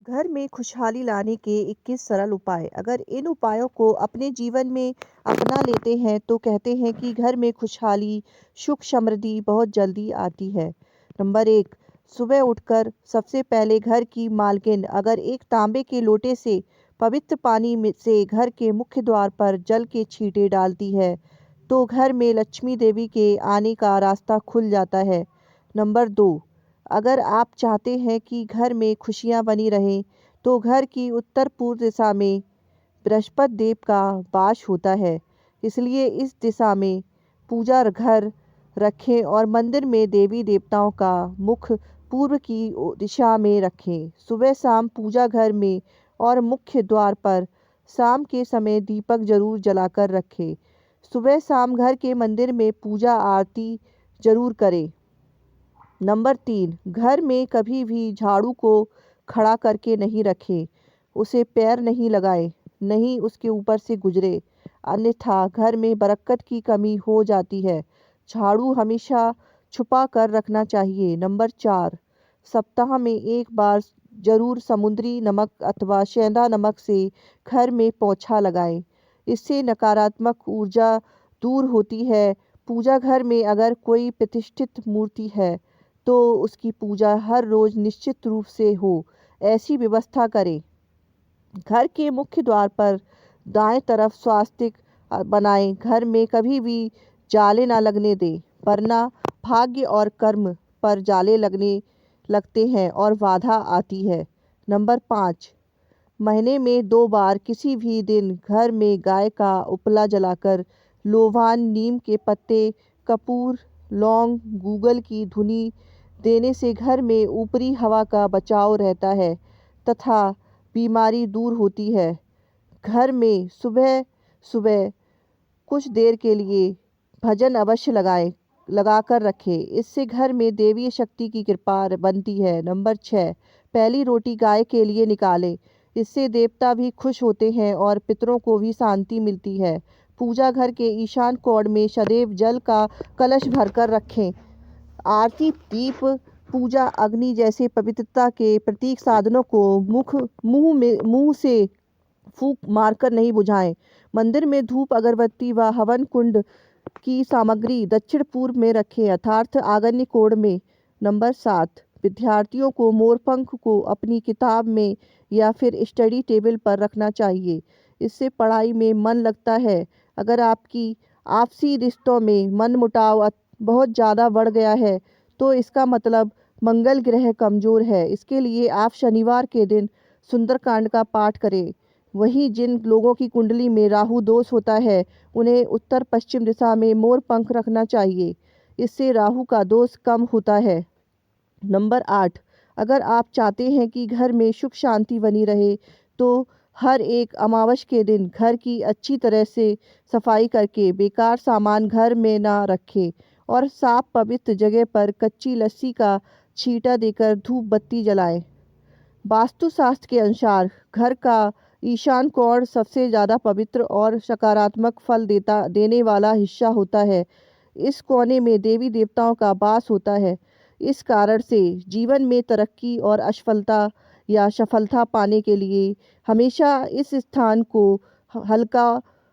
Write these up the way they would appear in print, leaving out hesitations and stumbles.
घर में खुशहाली लाने के 21 सरल उपाय। अगर इन उपायों को अपने जीवन में अपना लेते हैं तो कहते हैं कि घर में खुशहाली, सुख समृद्धि बहुत जल्दी आती है। नंबर 1, सुबह उठकर सबसे पहले घर की मालकिन अगर एक तांबे के लोटे से पवित्र पानी में से घर के मुख्य द्वार पर जल के छींटे डालती है तो घर में लक्ष्मी देवी के आने का रास्ता खुल जाता है। नंबर 2, अगर आप चाहते हैं कि घर में खुशियां बनी रहें तो घर की उत्तर पूर्व दिशा में बृहस्पति देव का वास होता है, इसलिए इस दिशा में पूजा घर रखें और मंदिर में देवी देवताओं का मुख पूर्व की दिशा में रखें। सुबह शाम पूजा घर में और मुख्य द्वार पर शाम के समय दीपक जरूर जलाकर रखें। सुबह शाम घर के मंदिर में पूजा आरती जरूर करें। नंबर 3, घर में कभी भी झाड़ू को खड़ा करके नहीं रखें, उसे पैर नहीं लगाएं, नहीं उसके ऊपर से गुजरे, अन्यथा घर में बरकत की कमी हो जाती है। झाड़ू हमेशा छुपा कर रखना चाहिए। नंबर 4, सप्ताह में एक बार जरूर समुद्री नमक अथवा सेंधा नमक से घर में पोंछा लगाएं, इससे नकारात्मक ऊर्जा दूर होती है। पूजा घर में अगर कोई प्रतिष्ठित मूर्ति है तो उसकी पूजा हर रोज निश्चित रूप से हो, ऐसी व्यवस्था करें। घर के मुख्य द्वार पर दाएं तरफ स्वास्तिक बनाएं। घर में कभी भी जाले ना लगने दें, वरना भाग्य और कर्म पर जाले लगते हैं और बाधा आती है। नंबर 5, महीने में 2 बार किसी भी दिन घर में गाय का उपला जलाकर लोबान, नीम के पत्ते, कपूर, लौंग, गूगल की धुनी देने से घर में ऊपरी हवा का बचाव रहता है तथा बीमारी दूर होती है। घर में सुबह सुबह कुछ देर के लिए भजन अवश्य लगाकर रखें, इससे घर में देवीय शक्ति की कृपा बनती है। नंबर 6, पहली रोटी गाय के लिए निकालें, इससे देवता भी खुश होते हैं और पितरों को भी शांति मिलती है। पूजा घर के ईशान कोण में सदैव जल का कलश भरकर रखें। आरती, दीप, पूजा, अग्नि जैसे पवित्रता के प्रतीक साधनों को मुंह से फूंक मारकर नहीं बुझाएं। मंदिर में धूप, अगरबत्ती व हवन कुंड की सामग्री दक्षिण पूर्व में रखें, अर्थात आग्नेय कोण में। नंबर 7, विद्यार्थियों को मोरपंख को अपनी किताब में या फिर स्टडी टेबल पर रखना चाहिए, इससे पढ़ाई में मन लगता है। अगर आपकी आपसी रिश्तों में मनमुटाव बहुत ज़्यादा बढ़ गया है तो इसका मतलब मंगल ग्रह कमज़ोर है। इसके लिए आप शनिवार के दिन सुंदरकांड का पाठ करें। वहीं जिन लोगों की कुंडली में राहु दोष होता है उन्हें उत्तर पश्चिम दिशा में मोर पंख रखना चाहिए, इससे राहु का दोष कम होता है। नंबर 8, अगर आप चाहते हैं कि घर में सुख शांति बनी रहे तो हर एक अमावस के दिन घर की अच्छी तरह से सफाई करके बेकार सामान घर में ना रखें और साफ पवित्र जगह पर कच्ची लस्सी का छींटा देकर धूप बत्ती जलाएं। वास्तुशास्त्र के अनुसार घर का ईशान कोण सबसे ज़्यादा पवित्र और सकारात्मक फल देने वाला हिस्सा होता है। इस कोने में देवी देवताओं का वास होता है। इस कारण से जीवन में तरक्की और असफलता या सफलता पाने के लिए हमेशा इस स्थान को हल्का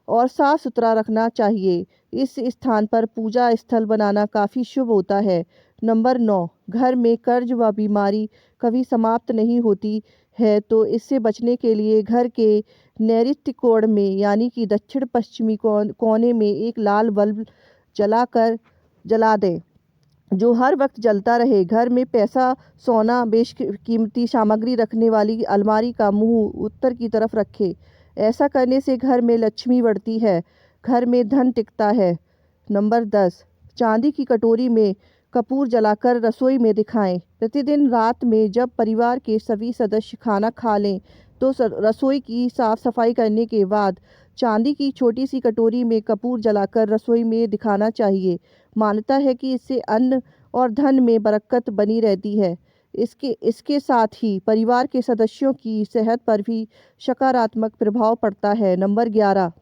और साफ सुथरा रखना चाहिए। इस स्थान पर पूजा स्थल बनाना काफ़ी शुभ होता है। नंबर 9, घर में कर्ज व बीमारी कभी समाप्त नहीं होती है तो इससे बचने के लिए घर के नैऋत्य कोण में यानी कि दक्षिण पश्चिमी कोने में एक लाल बल्ब जला दें जो हर वक्त जलता रहे। घर में पैसा, सोना, बेशकीमती सामग्री रखने वाली अलमारी का मुंह उत्तर की तरफ रखें। ऐसा करने से घर में लक्ष्मी बढ़ती है, घर में धन टिकता है। नंबर 10, चांदी की कटोरी में कपूर जलाकर रसोई में दिखाएं। प्रतिदिन रात में जब परिवार के सभी सदस्य खाना खा लें तो रसोई की साफ सफाई करने के बाद चांदी की छोटी सी कटोरी में कपूर जलाकर रसोई में दिखाना चाहिए। मान्यता है कि इससे अन्न और धन में बरकत बनी रहती है। इसके साथ ही परिवार के सदस्यों की सेहत पर भी सकारात्मक प्रभाव पड़ता है। नंबर 11,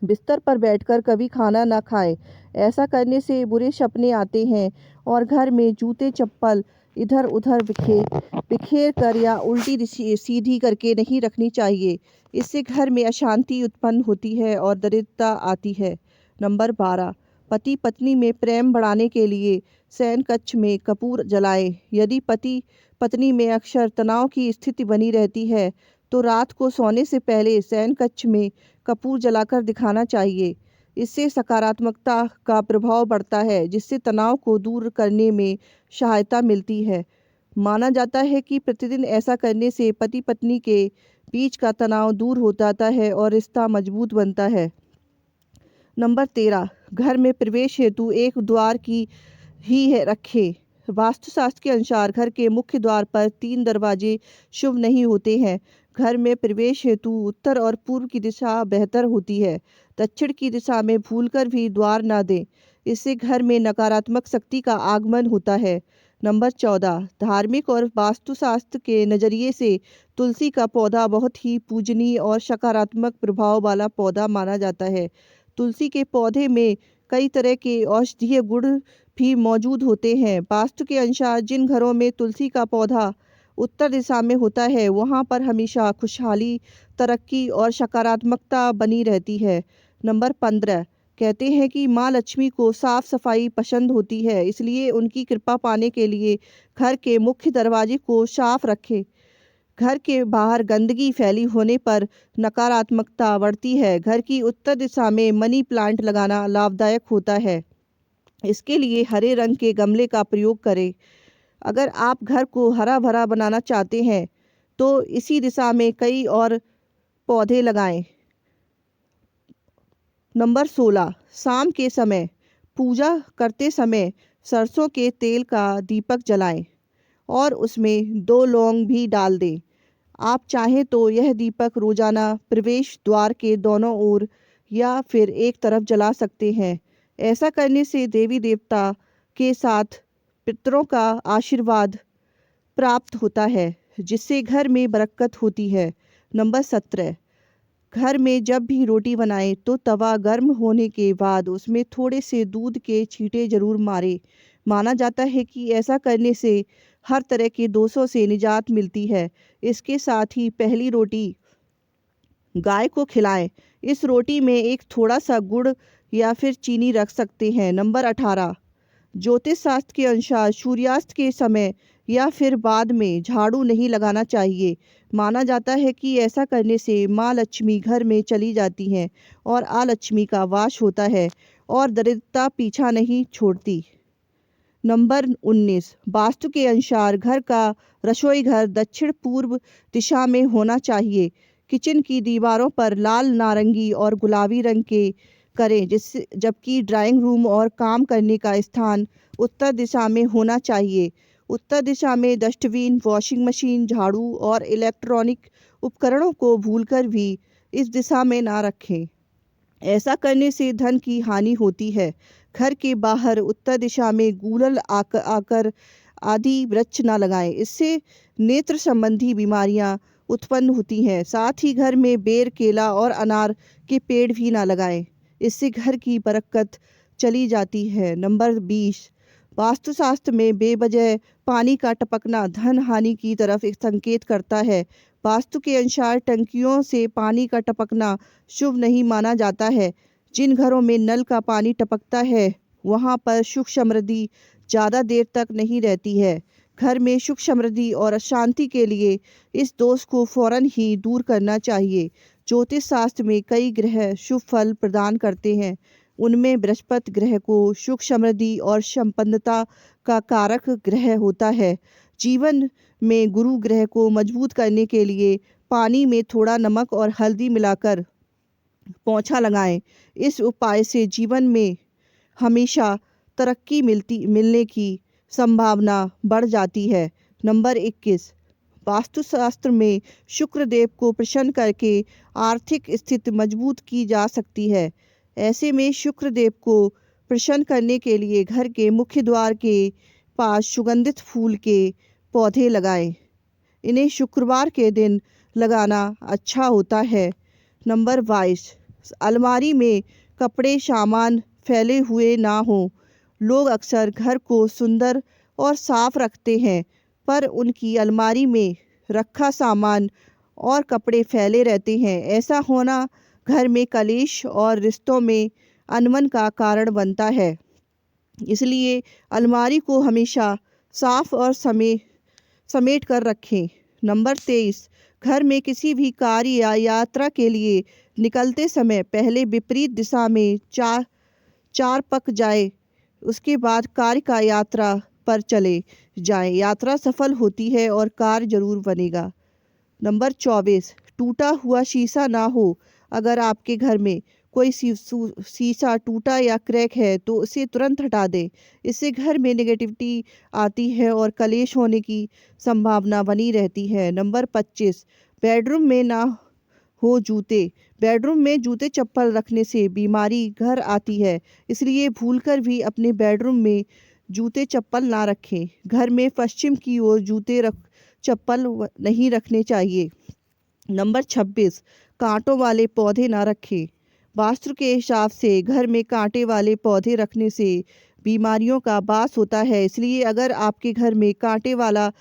बिस्तर पर बैठकर कभी खाना ना खाएं। ऐसा करने से बुरे सपने आते हैं और घर में जूते, चप्पल इधर उधर बिखेर कर या उल्टी सीधी करके नहीं रखनी चाहिए। इससे घर में अशांति उत्पन्न होती है और दरिद्रता आती है। नंबर 12, पति पत्नी में प्रेम बढ़ाने के लिए शयन कक्ष में कपूर जलाएं। यदि पति पत्नी में अक्सर तनाव की स्थिति बनी रहती है तो रात को सोने से पहले शयन कक्ष में कपूर जलाकर दिखाना चाहिए। इससे सकारात्मकता का प्रभाव बढ़ता है, जिससे तनाव को दूर करने में सहायता मिलती है। माना जाता है कि प्रतिदिन ऐसा करने से पति पत्नी के बीच का तनाव दूर हो जाता है और रिश्ता मजबूत बनता है। नंबर 13, घर में प्रवेश हेतु एक द्वार की ही है रखें। वास्तुशास्त्र के अनुसार घर के मुख्य द्वार पर 3 दरवाजे शुभ नहीं होते हैं। घर में प्रवेश हेतु उत्तर और पूर्व की दिशा बेहतर होती है। दक्षिण की दिशा में भूलकर भी द्वार न दें, इससे घर में नकारात्मक शक्ति का आगमन होता है। नंबर 14, धार्मिक और वास्तुशास्त्र के नज़रिए से तुलसी का पौधा बहुत ही पूजनीय और सकारात्मक प्रभाव वाला पौधा माना जाता है। तुलसी के पौधे में कई तरह के औषधीय गुण भी मौजूद होते हैं। वास्तु के अनुसार जिन घरों में तुलसी का पौधा उत्तर दिशा में होता है वहाँ पर हमेशा खुशहाली, तरक्की और सकारात्मकता बनी रहती है। नंबर 15, कहते हैं कि माँ लक्ष्मी को साफ सफाई पसंद होती है, इसलिए उनकी कृपा पाने के लिए घर के मुख्य दरवाजे को साफ रखें। घर के बाहर गंदगी फैली होने पर नकारात्मकता बढ़ती है। घर की उत्तर दिशा में मनी प्लांट लगाना लाभदायक होता है। इसके लिए हरे रंग के गमले का प्रयोग करें। अगर आप घर को हरा भरा बनाना चाहते हैं तो इसी दिशा में कई और पौधे लगाएं। नंबर 16, शाम के समय पूजा करते समय सरसों के तेल का दीपक जलाएं और उसमें 2 लौंग भी डाल दें। आप चाहें तो यह दीपक रोजाना प्रवेश द्वार के दोनों ओर या फिर एक तरफ जला सकते हैं। ऐसा करने से देवी देवता के साथ पितरों का आशीर्वाद प्राप्त होता है, जिससे घर में बरकत होती है। नंबर 17, घर में जब भी रोटी बनाएं तो तवा गर्म होने के बाद उसमें थोड़े से दूध के छींटे जरूर मारें। माना जाता है कि ऐसा करने से हर तरह के दोषों से निजात मिलती है। इसके साथ ही पहली रोटी गाय को खिलाएं। इस रोटी में एक थोड़ा सा गुड़ या फिर चीनी रख सकते हैं। नंबर 18, ज्योतिष शास्त्र के अनुसार सूर्यास्त के समय या फिर बाद में झाड़ू नहीं लगाना चाहिए। माना जाता है कि ऐसा करने से माँ लक्ष्मी घर में चली जाती हैं और अलक्ष्मी का वास होता है और दरिद्रता पीछा नहीं छोड़ती। नंबर 19, वास्तु के अनुसार घर का रसोई घर दक्षिण पूर्व दिशा में होना चाहिए। किचन की दीवारों पर लाल, नारंगी और गुलाबी रंग के करें, जिससे जबकि ड्राइंग रूम और काम करने का स्थान उत्तर दिशा में होना चाहिए। उत्तर दिशा में डस्टबिन, वॉशिंग मशीन, झाड़ू और इलेक्ट्रॉनिक उपकरणों को भूलकर भी इस दिशा में ना रखें। ऐसा करने से धन की हानि होती है। घर के बाहर उत्तर दिशा में गूलर आकर आदि वृक्ष न लगाएं, इससे नेत्र संबंधी बीमारियां उत्पन्न होती हैं। साथ ही घर में बेर, केला और अनार के पेड़ भी ना लगाएं, इससे घर की बरकत चली जाती है। नंबर 20, वास्तुशास्त्र में बेवजह पानी का टपकना धन हानि की तरफ एक संकेत करता है। वास्तु के अनुसार टंकियों से पानी का टपकना शुभ नहीं माना जाता है। जिन घरों में नल का पानी टपकता है वहां पर सुख समृद्धि ज़्यादा देर तक नहीं रहती है। घर में सुख समृद्धि और शांति के लिए इस दोष को फौरन ही दूर करना चाहिए। ज्योतिष शास्त्र में कई ग्रह शुभ फल प्रदान करते हैं। उनमें बृहस्पति ग्रह को सुख समृद्धि और संपन्नता का कारक ग्रह होता है। जीवन में गुरु ग्रह को मजबूत करने के लिए पानी में थोड़ा नमक और हल्दी मिलाकर पोंछा लगाएं। इस उपाय से जीवन में हमेशा तरक्की मिलने की संभावना बढ़ जाती है। नंबर 21, वास्तुशास्त्र में शुक्र देव को प्रसन्न करके आर्थिक स्थिति मजबूत की जा सकती है। ऐसे में शुक्र देव को प्रसन्न करने के लिए घर के मुख्य द्वार के पास सुगंधित फूल के पौधे लगाएं। इन्हें शुक्रवार के दिन लगाना अच्छा होता है। नंबर 22, अलमारी में कपड़े सामान फैले हुए ना हो। लोग अक्सर घर को सुंदर और साफ रखते हैं पर उनकी अलमारी में रखा सामान और कपड़े फैले रहते हैं। ऐसा होना घर में कलेश और रिश्तों में अनबन का कारण बनता है। इसलिए अलमारी को हमेशा साफ और समेट कर रखें। नंबर 23, घर में किसी भी कार्य या यात्रा के लिए निकलते समय पहले विपरीत दिशा में चार पक जाए, उसके बाद कार्य का यात्रा पर चले जाएं। यात्रा सफल होती है और कार्य जरूर बनेगा। नंबर 24, टूटा हुआ शीशा ना हो। अगर आपके घर में कोई शीशा टूटा या क्रैक है तो उसे तुरंत हटा दें। इससे घर में नेगेटिविटी आती है और कलेश होने की संभावना बनी रहती है। नंबर 25, बेडरूम में ना हो जूते। बेडरूम में जूते चप्पल रखने से बीमारी घर आती है, इसलिए भूलकर भी अपने बेडरूम में जूते चप्पल ना रखें। घर में पश्चिम की ओर चप्पल नहीं रखने चाहिए। नंबर 26, कांटों वाले पौधे ना रखें। वास्तु के हिसाब से घर में कांटे वाले पौधे रखने से बीमारियों का बास होता है, इसलिए अगर आपके घर में कांटे वाला